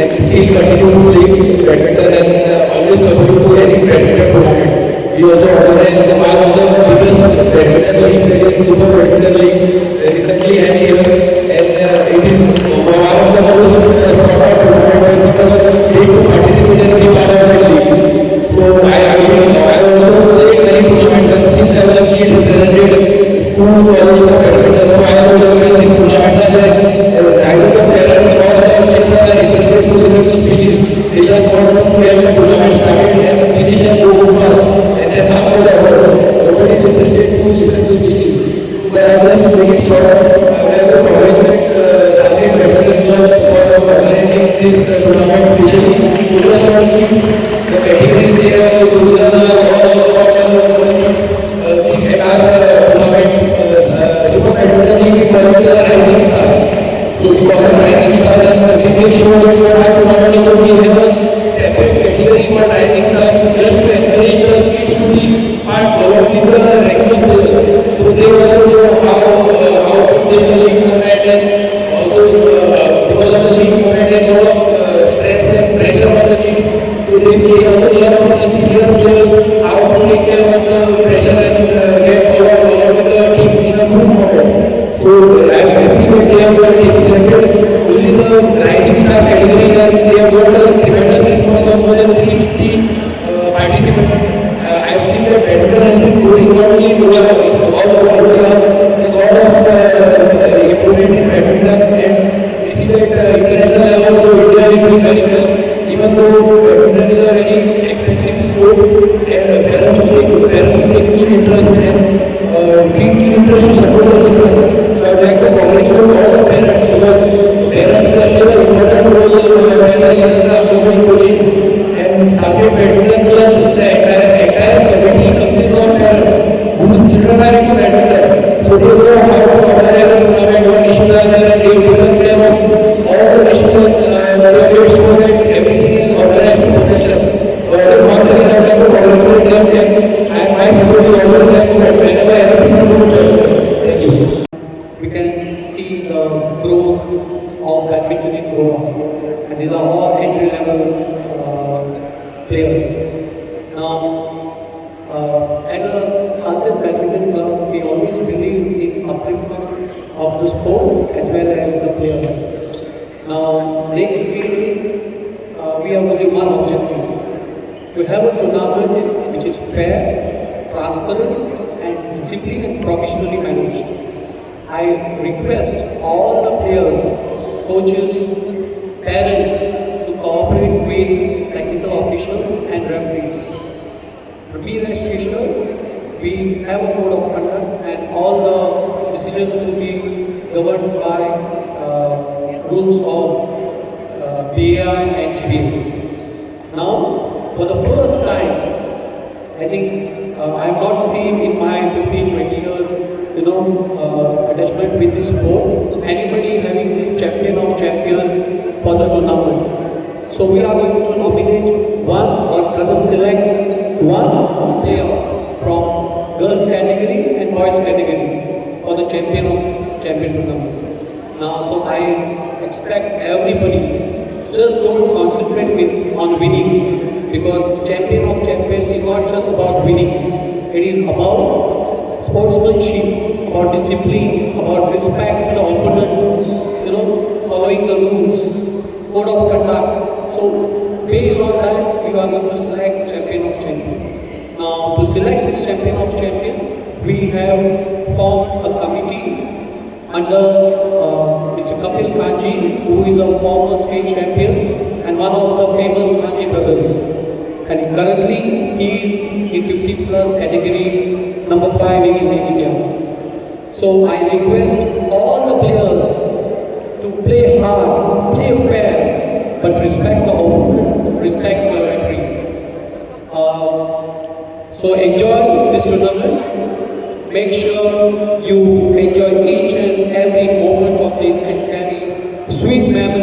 and still continue to play badminton and always support to any badminton tournament. We also organize one of the biggest badminton leagues, that is Super Badminton League, recently held here, and it is one of the most sort of tournament where people need to participate and be part of that league. So I also played many tournaments since I was a kid, represented school, college for badminton. So I know that when these tournaments are there, either the parents or the children are interested to listen to speeches. They just want to play the tournament started and finish and go fast, and then after that, nobody is interested to listen to speeches. But I just make it short. I would like to congratulate Sachin Badminton Club for organizing this tournament, especially focus on kids. The categories they are, those are all about kids. We at our tournament, Super Badminton League, we call it the Rising Stars. So we call it Rising Stars, and we make sure that for our tournament also we have a separate category for Rising Stars, just to encourage the kids to be part along with the regular players. So they also know how to play the league format, and also because of the league format and a lot of stress and pressure on the kids. So they also learn from the senior players how to take care of the pressure and get along with the team in a good format. So I am happy that they have got selected only the Rising Star category, and they have got a tremendous response of more than 350 participants. I have seen that badminton has been going not only in all over India, a lot of improvement in badminton, and we see that international level also India is doing very well. Even though badminton is a very expensive sport, and parents take keen interest and keen interest to support the children. So I would like to congratulate all the parents, because parents play an important role in coaching, and Sachin Badminton Club, the entire committee consists of parents whose children are into badminton. So they know how to organize a tournament, what issues are there, and they take care of all the issues and so that everything is organized to perfection. So I just once again I would like to congratulate them, and I suppose you always have to whenever anything to do with badminton. Thank you. We can see the growth of badminton in Goa, and these are all entry-level players. Now, as a Sunset Badminton Club, we always believe in upliftment of the sport as well as the players. Now, next 3 days, we have only one objective: to have a tournament which is fair, transparent, and disciplined and professionally managed. I request all the players, coaches, parents to cooperate with technical officials and referees. Be rest assured, we have a code of conduct, and all the decisions will be governed by rules of BAI and GBA. Now, for the first time, I think I have not seen in my 15-20 years, attachment with this sport, anybody having this champion of champion for the tournament. So we are going to nominate one, or rather select one player from girls category and boys category for the champion of champion tournament. Now, so I expect everybody, just don't concentrate on winning, because champion of champion is not just about winning. It is about sportsmanship, about discipline, about respect to the opponent, following the rules, code of conduct. So based on that, we are going to select champion of champion. Now, to select this champion of champion, we have formed a committee under Mr. Kapil Kanji, who is a former state champion and one of the famous Kanji brothers. And currently he is in 50 plus category number 5 in India. So I request all the players to play hard, play fair, but respect the opponent, respect the referee. So enjoy this tournament. Make sure you enjoy each and every moment of this and carry sweet memories